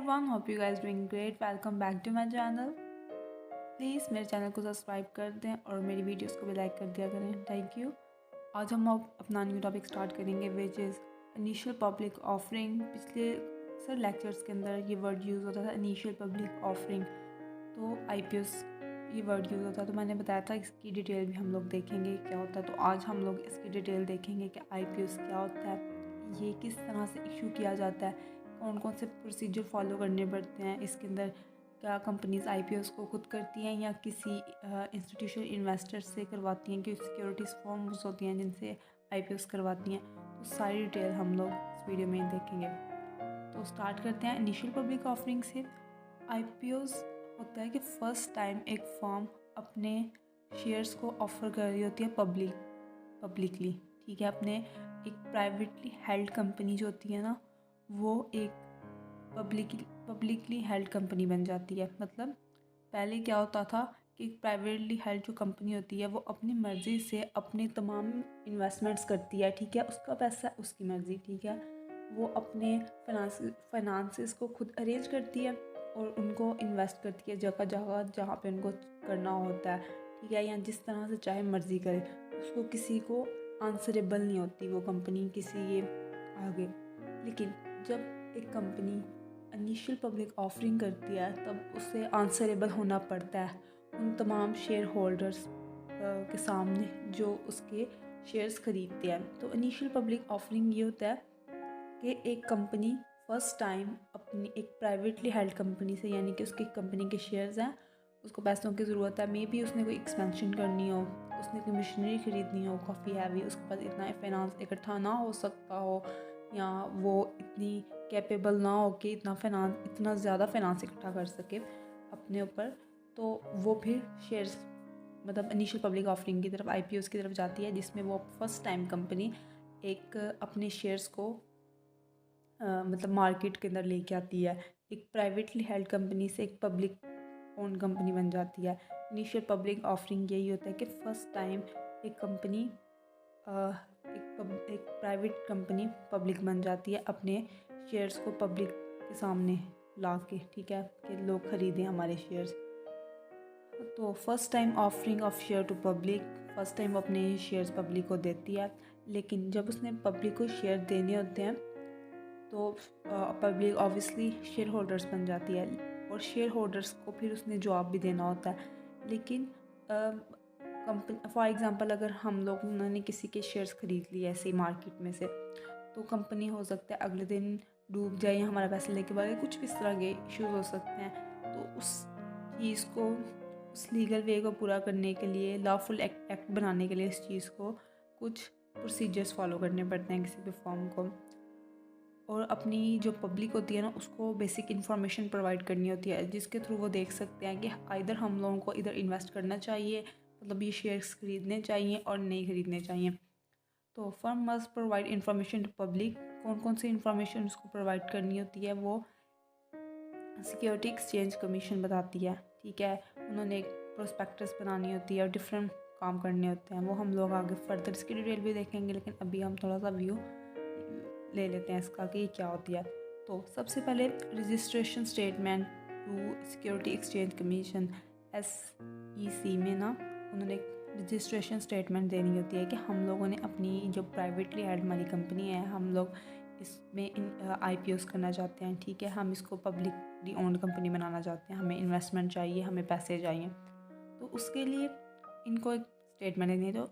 everyone, hope you guys doing great. Welcome back to my channel. Please मेरे channel को subscribe कर दें और मेरी वीडियोस को भी लाइक कर दिया करें। Thank you. आज हम अपना न्यू टॉपिक स्टार्ट करेंगे which is initial public offering. पिछले अक्सर लेक्चर्स के अंदर ये वर्ड यूज़ होता था इनिशियल पब्लिक ऑफरिंग, तो IPOs ये वर्ड यूज़ होता है। तो मैंने बताया था इसकी डिटेल भी हम लोग देखेंगे क्या होता है। तो आज हम लोग इसकी डिटेल देखेंगे कि IPOs क्या होता है, ये किस तरह से इशू किया जाता है, कौन कौन से प्रोसीजर फॉलो करने पड़ते हैं इसके अंदर, क्या कंपनीज IPOs को खुद करती हैं या किसी इंस्टीट्यूशनल इन्वेस्टर से करवाती हैं, कि सिक्योरिटीज़ फर्म्स होती हैं जिनसे IPOs करवाती हैं। तो सारी डिटेल हम लोग इस वीडियो में देखेंगे। तो स्टार्ट करते हैं इनिशियल पब्लिक ऑफरिंग से। IPOs होता है कि फ़र्स्ट टाइम एक फर्म अपने शेयर्स को ऑफ़र कर रही होती है पब्लिकली, ठीक है। अपने एक प्राइवेटली हेल्ड कंपनी जो होती है ना, वो एक पब्लिकली हेल्ड कंपनी बन जाती है। मतलब पहले क्या होता था कि एक प्राइवेटली हेल्ड जो कंपनी होती है वो अपनी मर्ज़ी से अपने तमाम इन्वेस्टमेंट्स करती है, ठीक है। उसका पैसा उसकी मर्ज़ी, ठीक है। वो अपने फाइनेंसेस को खुद अरेंज करती है और उनको इन्वेस्ट करती है जगह जगह जहाँ पे उनको करना होता है, ठीक है, या जिस तरह से चाहे मर्ज़ी करे। उसको किसी को आंसरेबल नहीं होती वो कंपनी किसी ये आगे। लेकिन जब एक कंपनी इनिशियल पब्लिक ऑफरिंग करती है तब उसे आंसरेबल होना पड़ता है उन तमाम शेयर होल्डर्स के सामने जो उसके शेयर्स खरीदते हैं। तो इनिशियल पब्लिक ऑफरिंग ये होता है कि एक कंपनी फ़र्स्ट टाइम अपनी एक प्राइवेटली हेल्ड कंपनी से, यानी कि उसकी कंपनी के शेयर्स हैं, उसको पैसों की ज़रूरत है, मे बी उसने कोई एक्सपेंशन करनी हो, उसने कोई मशीनरी ख़रीदनी हो काफ़ी हैवी, उसके पास इतना फाइनेंस इकट्ठा ना हो सकता हो, या वो इतनी कैपेबल ना हो कि इतना ज़्यादा फाइनेंस इकट्ठा कर सके अपने ऊपर, तो वो फिर शेयर्स मतलब इनिशियल पब्लिक ऑफरिंग की तरफ IPOs की तरफ जाती है, जिसमें वो फ़र्स्ट टाइम कंपनी एक अपने शेयर्स को मतलब मार्केट के अंदर लेके आती है। एक प्राइवेटली हेल्ड कंपनी से एक पब्लिक ओन कंपनी बन जाती है। इनिशियल पब्लिक ऑफरिंग यही होता है कि फ़र्स्ट टाइम एक कंपनी एक प्राइवेट कंपनी पब्लिक बन जाती है अपने शेयर्स को पब्लिक के सामने ला के, ठीक है, कि लोग ख़रीदें हमारे शेयर्स। तो first time offering of share to public, first time अपने शेयर्स पब्लिक को देती है। लेकिन जब उसने पब्लिक को शेयर देने होते हैं तो पब्लिक ऑब्वियसली शेयर होल्डर्स बन जाती है और शेयर होल्डर्स को फिर उसने जवाब भी देना होता है। लेकिन कंपनी फॉर एग्ज़ाम्पल अगर हम लोग उन्होंने किसी के शेयर्स ख़रीद लिए ऐसे ही मार्केट में से, तो कंपनी हो सकता है अगले दिन डूब जाए या हमारा पैसा लेके भागे, कुछ भी इस तरह के इश्यूज हो सकते हैं। तो उस चीज़ को, उस लीगल वे को पूरा करने के लिए, लॉफुल एक्ट बनाने के लिए इस चीज़ को कुछ प्रोसीजर्स फॉलो करने पड़ते हैं किसी भी फॉर्म को। और अपनी जो पब्लिक होती है ना, उसको बेसिक इन्फॉर्मेशन प्रोवाइड करनी होती है जिसके थ्रू वो देख सकते हैं कि इधर हम लोगों को इधर इन्वेस्ट करना चाहिए, मतलब ये शेयर्स ख़रीदने चाहिए और नहीं ख़रीदने चाहिए। तो firm must provide information to public. कौन कौन सी इन्फॉर्मेशन उसको प्रोवाइड करनी होती है वो सिक्योरिटी एक्सचेंज कमीशन बताती है, ठीक है। उन्होंने एक प्रोस्पेक्टस बनानी होती है और डिफरेंट काम करने होते हैं, वो हम लोग आगे फर्दर इसकी डिटेल भी देखेंगे। लेकिन अभी हम थोड़ा सा व्यू ले लेते हैं इसका कि क्या होती है। तो सबसे पहले registration statement to security exchange commission SEC में ना, उन्होंने एक रजिस्ट्रेशन स्टेटमेंट देनी होती है कि हम लोगों ने अपनी जो प्राइवेटली हेल्ड हमारी कंपनी है, हम लोग इसमें IPOs करना चाहते हैं, ठीक है, हम इसको पब्लिकली ओन्ड कंपनी बनाना चाहते हैं, हमें इन्वेस्टमेंट चाहिए, हमें पैसे चाहिए। तो उसके लिए इनको एक स्टेटमेंट देनी है। तो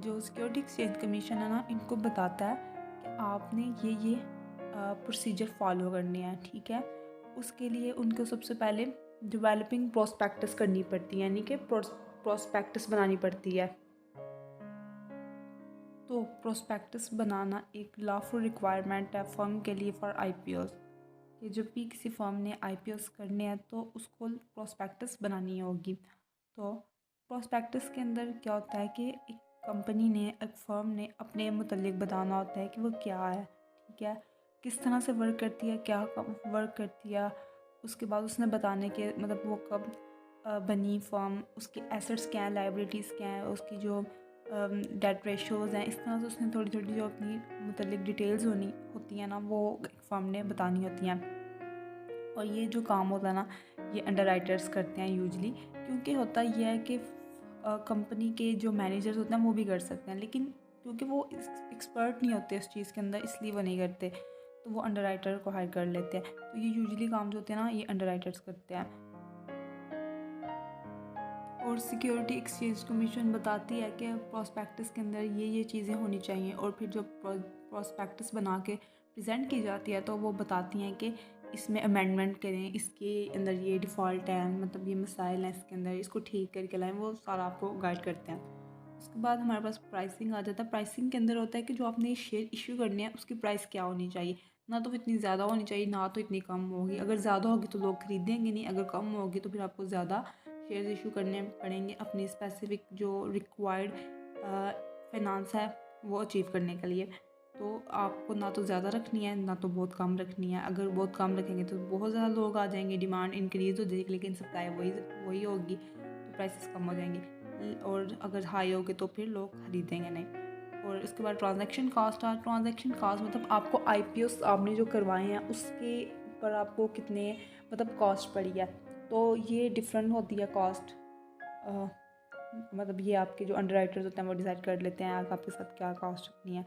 जो सिक्योरिटी एक्सचेंज कमीशन है ना, इनको बताता है कि आपने ये प्रोसीजर फॉलो करने हैं, ठीक है। उसके लिए उनको सबसे पहले डेवलपिंग प्रोस्पेक्टस करनी पड़ती है, यानी कि प्रोस्पेक्टस बनानी पड़ती है। तो प्रोस्पेक्टस बनाना एक लॉफुल रिक्वायरमेंट है फर्म के लिए फॉर IPOs, कि जब भी किसी फर्म ने IPOs करने हैं तो उसको प्रोस्पेक्टस बनानी होगी। तो प्रोस्पेक्टस के अंदर क्या होता है कि एक कंपनी ने, एक फर्म ने अपने मुतल्लिक बताना होता है कि वो क्या है, ठीक है, किस तरह से वर्क करती है, क्या वर्क करती है। उसके बाद उसने बताने के मतलब वो कब बनी फर्म, उसके एसेट्स क्या हैं, लाइबिलिटीज़ क्या हैं, उसकी जो डेट रेशोज़ हैं, इस तरह से उसने थोड़ी थोड़ी जो अपनी मुतल्लिक डिटेल्स होती हैं ना, वो एक फर्म ने बतानी होती हैं। और ये जो काम होता है ना, ये अंडरराइटर्स करते हैं यूजली, क्योंकि होता ये है कि कंपनी के जो मैनेजर्स होते हैं वो भी कर सकते हैं, लेकिन क्योंकि वो एक्सपर्ट नहीं होते इस चीज़ के अंदर, इसलिए वो नहीं करते, तो वो अंडरराइटर को हायर कर लेते हैं। तो ये यूजली काम जो होते हैं ना, ये अंडरराइटर्स करते हैं। और सिक्योरिटी एक्सचेंज कमीशन बताती है कि प्रॉस्पेक्टस के अंदर ये चीज़ें होनी चाहिए, और फिर जब प्रॉस्पेक्टस बना के प्रेजेंट की जाती है तो वो बताती हैं कि इसमें अमेंडमेंट करें, इसके अंदर ये डिफ़ॉल्ट है, मतलब ये मसाइल हैं इसके अंदर, इसको ठीक करके लाएं, वो सारा आपको गाइड करते हैं। उसके बाद हमारे पास प्राइसिंग आ जाता है। प्राइसिंग के अंदर होता है कि जो आपने शेयर इशू करने हैं उसकी प्राइस क्या होनी चाहिए, ना तो इतनी ज़्यादा होनी चाहिए ना तो इतनी कम होगी। अगर ज़्यादा होगी तो लोग खरीदेंगे नहीं, अगर कम होगी तो फिर आपको ज़्यादा शेयर्स इशू करने पड़ेंगे अपनी स्पेसिफिक जो रिक्वायर्ड फाइनेंस है वो अचीव करने के लिए। तो आपको ना तो ज़्यादा रखनी है ना तो बहुत कम रखनी है। अगर बहुत कम रखेंगे तो बहुत ज़्यादा लोग आ जाएंगे, डिमांड इंक्रीज़ हो जाएगी, लेकिन सप्लाई वही होगी, तो प्राइसेस कम हो जाएंगे। और अगर हाई होगी तो फिर लोग खरीदेंगे नहीं। और इसके बाद ट्रांजैक्शन कास्ट है। ट्रांजैक्शन कास्ट मतलब आपको IPO आपने जो करवाए हैं उसके ऊपर आपको कितने मतलब कॉस्ट पड़ी है, तो ये डिफरेंट होती है कॉस्ट। मतलब ये आपके जो अंडरराइटर्स होते हैं वो डिसाइड कर लेते हैं आपके साथ क्या कॉस्ट रखनी है।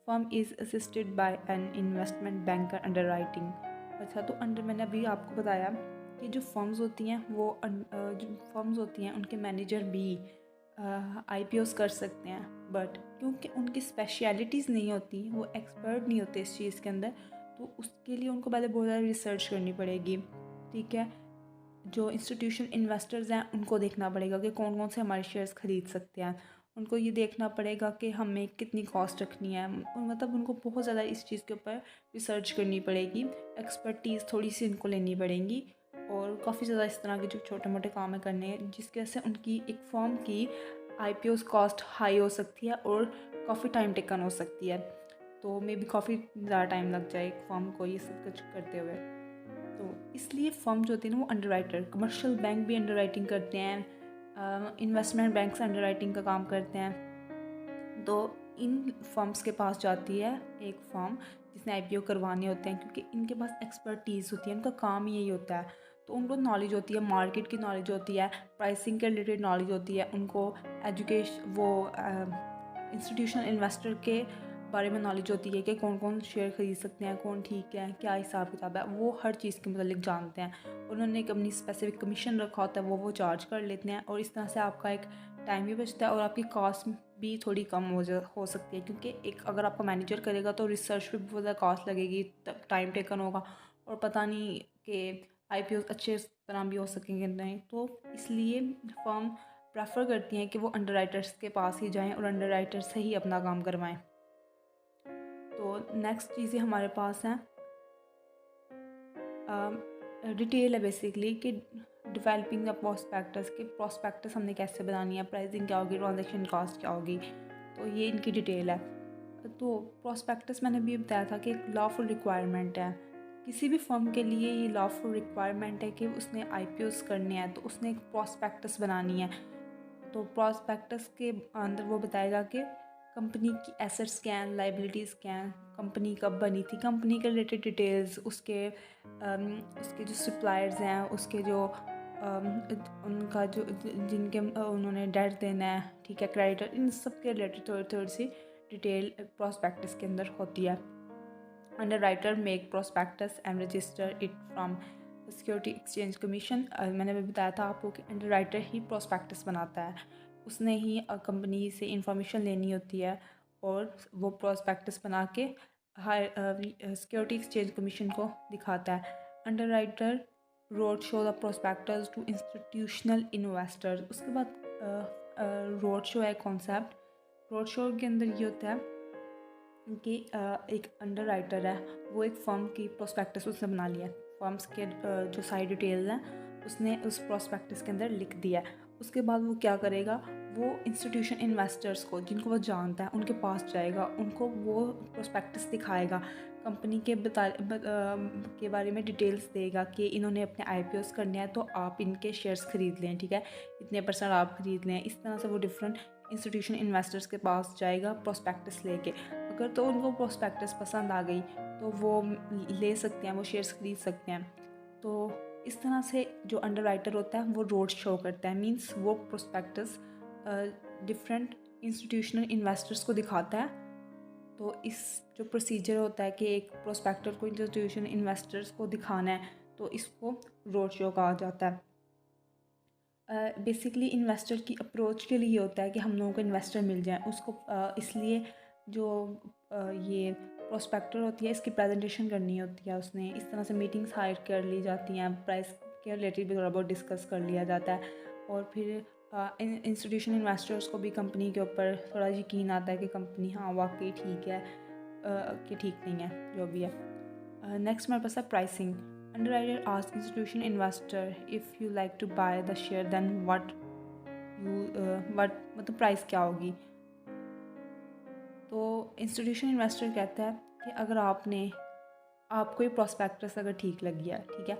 Firm is assisted by an investment banker underwriting. अच्छा, तो मैंने अभी आपको बताया कि जो फर्म्स होती हैं वो जो फर्म्स होती हैं उनके मैनेजर भी IPOs कर सकते हैं, बट क्योंकि उनकी स्पेशलिटीज़ नहीं होती, वो एक्सपर्ट नहीं होते इस चीज़ के अंदर, तो उसके लिए उनको पहले बहुत ज़्यादा रिसर्च करनी पड़ेगी। ठीक है, जो इंस्टीट्यूशन इन्वेस्टर्स हैं उनको देखना पड़ेगा कि कौन कौन से हमारे शेयर्स ख़रीद सकते हैं, उनको ये देखना पड़ेगा कि हमें कितनी कॉस्ट रखनी है, मतलब उनको बहुत ज़्यादा इस चीज़ के ऊपर रिसर्च करनी पड़ेगी, एक्सपर्टीज़ थोड़ी सी इनको लेनी पड़ेंगी, और काफ़ी ज़्यादा इस तरह के जो छोटे मोटे काम है करने हैं, जिसकी वजह से उनकी एक फर्म की IPOs कॉस्ट हाई हो सकती है और काफ़ी टाइम टेकन हो सकती है। तो मे भी काफ़ी ज़्यादा टाइम लग जाए एक फर्म को ये सब कुछ करते हुए। तो इसलिए फर्म जो होती है ना वो अंडरराइटर, कमर्शियल बैंक भी अंडरराइटिंग करते हैं, इन्वेस्टमेंट बैंक्स अंडरराइटिंग का काम करते हैं। तो इन फर्म्स के पास जाती है एक फर्म जिसने IPO करवाने होते हैं, क्योंकि इनके पास एक्सपर्टीज़ होती है, उनका काम ही यही होता है। तो उनको नॉलेज होती है, मार्केट की नॉलेज होती है, प्राइसिंग के रिलेटेड नॉलेज होती है, उनको एजुकेशन वो इंस्टीट्यूशनल इन्वेस्टर के बारे में नॉलेज होती है कि कौन कौन शेयर ख़रीद सकते हैं, कौन ठीक है, क्या हिसाब किताब है, वो हर चीज़ के मतलब जानते हैं। उन्होंने एक अपनी स्पेसिफिक कमीशन रखा होता है, वो चार्ज कर लेते हैं, और इस तरह से आपका एक टाइम भी बचता है और आपकी कॉस्ट भी थोड़ी कम हो सकती है, क्योंकि एक अगर आपका मैनेजर करेगा तो रिसर्च पे बहुत ज़्यादा कॉस्ट लगेगी, टाइम टेकन होगा, और पता नहीं कि IPO अच्छे तरह भी हो सकेंगे नहीं। तो इसलिए फर्म प्रेफर करती हैं कि वो अंडरराइटर्स के पास ही जाएं और अंडरराइटर से ही अपना काम करवाएं। तो नेक्स्ट चीज़ें हमारे पास हैं, डिटेल है बेसिकली कि डिवेलपिंग द प्रॉस्पेक्टस, के प्रॉस्पेक्टस हमने कैसे बनानी है, प्राइसिंग क्या होगी, ट्रांजैक्शन कॉस्ट क्या होगी, तो ये इनकी डिटेल है। तो प्रॉस्पेक्टस मैंने भी बताया था कि एक लॉफुल रिक्वायरमेंट है, किसी भी फर्म के लिए ये लॉफुल रिक्वायरमेंट है कि उसने IPOs करने हैं तो उसने एक प्रॉस्पेक्टस बनानी है। तो प्रॉस्पेक्टस के अंदर वो बताएगा कि कंपनी की एसेट्स क्या हैं, लाइबिलिटीज़ क्या हैं, कंपनी कब बनी थी, कंपनी के रिलेटेड डिटेल्स, उसके जो सप्लायर्स हैं, उसके जो उनका जो जिनके उन्होंने डेट देना है, ठीक है, क्रेडिटर, इन सब के रिलेटेड थोड़ी थोड़ी सी डिटेल प्रॉस्पेक्टस के अंदर होती है। Underwriter make prospectus and register it from security exchange commission. मैंने भी बताया था आपको कि अंडरराइटर ही प्रॉस्पेक्टस बनाता है, उसने ही कंपनी से इंफॉर्मेशन लेनी होती है और वो प्रॉस्पेक्टस बना के सिक्योरिटी एक्सचेंज कमीशन को दिखाता है। Underwriter road show the prospectus to institutional investors. उसके बाद रोड शो है कॉन्सेप्ट। रोड शो के अंदर ये होता है कि एक अंडरराइटर है, वो एक फ़र्म की प्रोस्पेक्टस उसने बना लिया है, फर्म्स के जो सारी डिटेल्स हैं उसने उस प्रोस्पेक्टस के अंदर लिख दिया है। उसके बाद वो क्या करेगा, वो इंस्टीट्यूशन इन्वेस्टर्स को जिनको वो जानता है उनके पास जाएगा, उनको वो प्रोस्पेक्टस दिखाएगा, कंपनी के बारे में डिटेल्स देगा कि इन्होंने अपने IPOs करने हैं तो आप इनके शेयर्स ख़रीद लें, ठीक है, इतने % आप ख़रीद लें। इस तरह से वो डिफरेंट इंस्टीट्यूशन इन्वेस्टर्स के पास जाएगा प्रोस्पेक्टस लेके। अगर तो उनको प्रोस्पेक्टस पसंद आ गई तो वो ले सकते हैं, वो शेयर्स ख़रीद सकते हैं। तो इस तरह से जो अंडरराइटर होता है वो रोड शो करता है, मींस वो प्रोस्पेक्टस डिफरेंट इंस्टीट्यूशनल इन्वेस्टर्स को दिखाता है। तो इस जो प्रोसीजर होता है कि एक प्रोस्पेक्टर को इंस्टीट्यूशनल इन्वेस्टर्स को दिखाना है, तो इसको रोड शो कहा जाता है। बेसिकली इन्वेस्टर की अप्रोच के लिए होता है कि हम लोगों को इन्वेस्टर मिल जाए उसको, इसलिए जो ये प्रोस्पेक्टर होती है इसकी प्रेजेंटेशन करनी होती है उसने। इस तरह से मीटिंग्स हायर कर ली जाती हैं, प्राइस के रिलेटेड भी थोड़ा बहुत डिस्कस कर लिया जाता है, और फिर इंस्टीट्यूशनल इन्वेस्टर्स को भी कंपनी के ऊपर थोड़ा यकीन आता है कि कंपनी हाँ वाकई ठीक है कि ठीक नहीं है, जो भी है। नेक्स्ट हमारे पास है pricing. Underwriter asks institutional investor if you like to buy the share then what मतलब प्राइस क्या होगी। तो इंस्टीट्यूशनल इन्वेस्टर कहता है कि अगर आपको ये प्रॉस्पेक्टस अगर ठीक लग गया, ठीक है,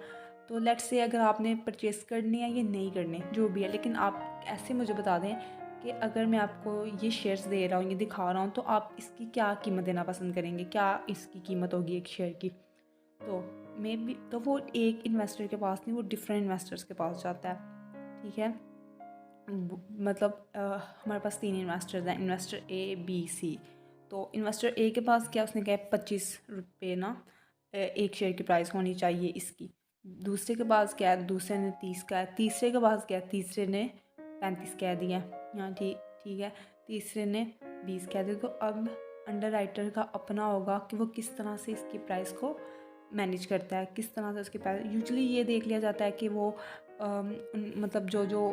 तो लेट्स से अगर आपने परचेस करनी है या नहीं करने जो भी है, लेकिन आप ऐसे मुझे बता दें कि अगर मैं आपको ये शेयर्स दे रहा हूँ, ये दिखा रहा हूँ, तो आप इसकी क्या कीमत देना पसंद करेंगे, क्या इसकी कीमत होगी एक शेयर की। तो मे बी तो वो एक इन्वेस्टर के पास नहीं, वो डिफरेंट इन्वेस्टर्स के पास जाता है, ठीक है। मतलब हमारे पास 3 इन्वेस्टर्स हैं, इन्वेस्टर ए बी सी। तो इन्वेस्टर ए के पास क्या, उसने कहा 25 रुपये ना एक शेयर की प्राइस होनी चाहिए इसकी। दूसरे के पास क्या है, दूसरे ने 30 का है। तीसरे के पास क्या है, तीसरे ने 35 कह दिया। हाँ ठीक है, तीसरे ने 20 कह दिया। तो अब अंडर राइटर का अपना होगा कि वो किस तरह से इसकी प्राइस को मैनेज करता है, किस तरह से उसके पैसे। यूजुअली ये देख लिया जाता है कि वो मतलब जो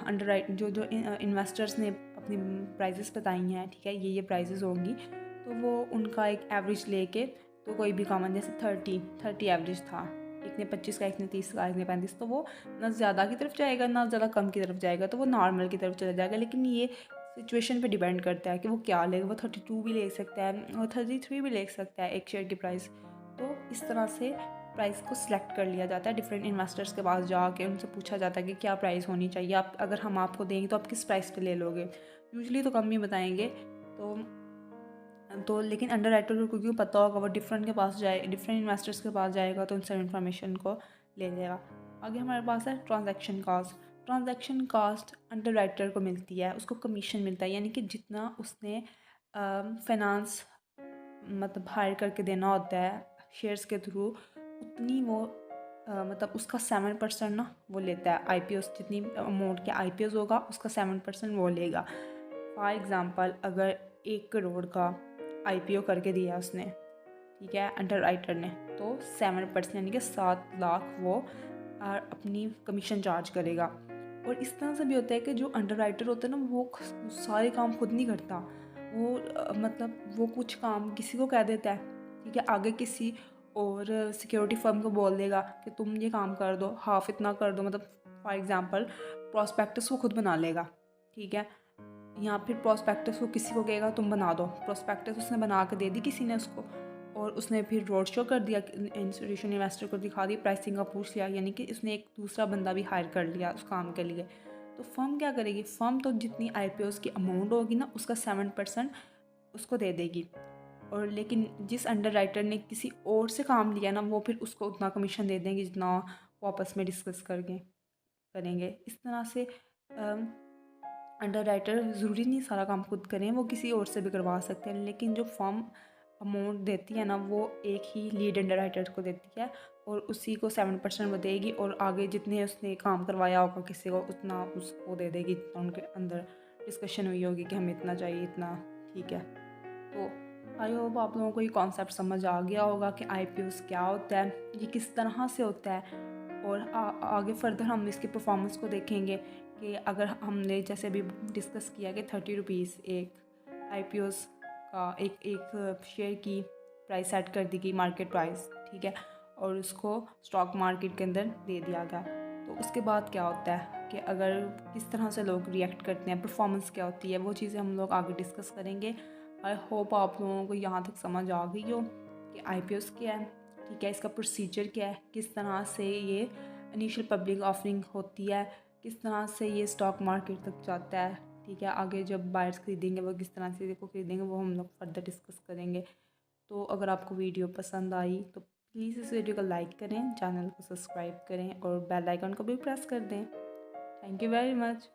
अंडरराइट जो इन्वेस्टर्स ने अपनी प्राइजेस बताई हैं, ठीक है, ये प्राइजेस होंगी, तो वो उनका एक एवरेज लेके, तो कोई भी कॉमन जैसे 30 एवरेज था, एक ने 25 का, एक ने 30 का, एक ने 35, तो वो ना ज़्यादा की तरफ जाएगा ना ज़्यादा कम की तरफ जाएगा, तो वो नॉर्मल की तरफ चला जाएगा। लेकिन ये सिचुएशन पे डिपेंड करता है कि वो क्या लेगा। वो 32 भी ले सकता है और 33 भी ले सकता है एक शेयर की प्राइस। तो इस तरह से प्राइस को सिलेक्ट कर लिया जाता है। डिफरेंट इन्वेस्टर्स के पास जाके उनसे पूछा जाता है कि क्या प्राइस होनी चाहिए, आप अगर हम आपको देंगे तो आप किस प्राइस पे ले लोगे। यूजुअली तो कम ही बताएंगे। तो लेकिन अंडर राइटर को क्योंकि पता होगा, वो डिफरेंट इन्वेस्टर्स के पास जाएगा तो उन सब इन्फॉर्मेशन को ले लेगा। आगे हमारे पास है transaction cost. Transaction cost under writer को मिलती है, उसको कमीशन मिलता है, यानी कि जितना उसने फाइनेंस मतलब हायर करके देना होता है शेयर्स के थ्रू, उतनी वो मतलब उसका 7% ना वो लेता है। IPOs जितनी अमाउंट के IPOs होगा उसका 7% वो लेगा। फॉर एग्ज़ाम्पल अगर 1 करोड़ का IPO करके दिया उसने, ठीक है, अंडर राइटर ने, तो 7% यानी कि 7 लाख वो अपनी कमीशन चार्ज करेगा। और इस तरह से भी होता है कि जो अंडर राइटर होता है ना, वो सारे काम खुद नहीं करता। वो मतलब वो कुछ काम किसी को कह देता है, ठीक है, आगे किसी और सिक्योरिटी फर्म को बोल देगा कि तुम ये काम कर दो, हाफ इतना कर दो। मतलब फॉर एग्ज़ाम्पल प्रॉस्पेक्टस वो खुद बना लेगा, ठीक है, या फिर प्रॉस्पेक्टस वो किसी को कहेगा तुम बना दो। प्रॉस्पेक्टस उसने बना के दे दी किसी ने उसको, और उसने फिर रोड शो कर दिया, इंस्टीट्यूशन इन्वेस्टर को दिखा दी, प्राइसिंग का पूछ लिया, यानी कि उसने एक दूसरा बंदा भी हायर कर लिया उस काम के लिए। तो फर्म क्या करेगी, फर्म तो जितनी IPOs की अमाउंट होगी ना उसका 7% उसको दे देगी। और लेकिन जिस अंडर राइटर ने किसी और से काम लिया ना, वो फिर उसको उतना कमीशन दे देंगे जितना वो आपस में डिस्कस करके करेंगे। इस तरह से अंडर राइटर ज़रूरी नहीं सारा काम खुद करें, वो किसी और से भी करवा सकते हैं। लेकिन जो फर्म अमाउंट देती है ना, वो एक ही लीड अंडर राइटर को देती है, और उसी को 7% वो देगी, और आगे जितने उसने काम करवाया होगा किसी को उतना उसको दे देगी, जितना उनके अंदर डिस्कशन हुई होगी कि हमें इतना चाहिए इतना, ठीक है। तो आई होप आप लोगों को ये कॉन्सेप्ट समझ आ गया होगा कि IPOs क्या होता है, ये किस तरह से होता है, और आगे फर्दर हम इसकी परफॉर्मेंस को देखेंगे कि अगर हमने जैसे अभी डिस्कस किया कि 30 रुपीज़ एक IPOs का एक शेयर की प्राइस सेट कर दी गई, मार्केट प्राइस, ठीक है, और उसको स्टॉक मार्केट के अंदर दे दिया गया। तो उसके बाद क्या होता है कि अगर किस तरह से लोग रिएक्ट करते हैं, परफॉर्मेंस क्या होती है, वो चीज़ें हम लोग आगे डिस्कस करेंगे। आई होप आप लोगों को यहाँ तक समझ आ गई हो कि IPOs क्या है, ठीक है, इसका प्रोसीजर क्या है, किस तरह से ये इनिशियल पब्लिक ऑफरिंग होती है, किस तरह से ये स्टॉक मार्केट तक जाता है, ठीक है, आगे जब बायर्स खरीदेंगे वो किस तरह से इसको खरीदेंगे, वो हम लोग फर्दर डिस्कस करेंगे। तो अगर आपको वीडियो पसंद आई तो प्लीज़ इस वीडियो को लाइक करें, चैनल को सब्सक्राइब करें और बेल आइकन को भी प्रेस कर दें। Thank you very much.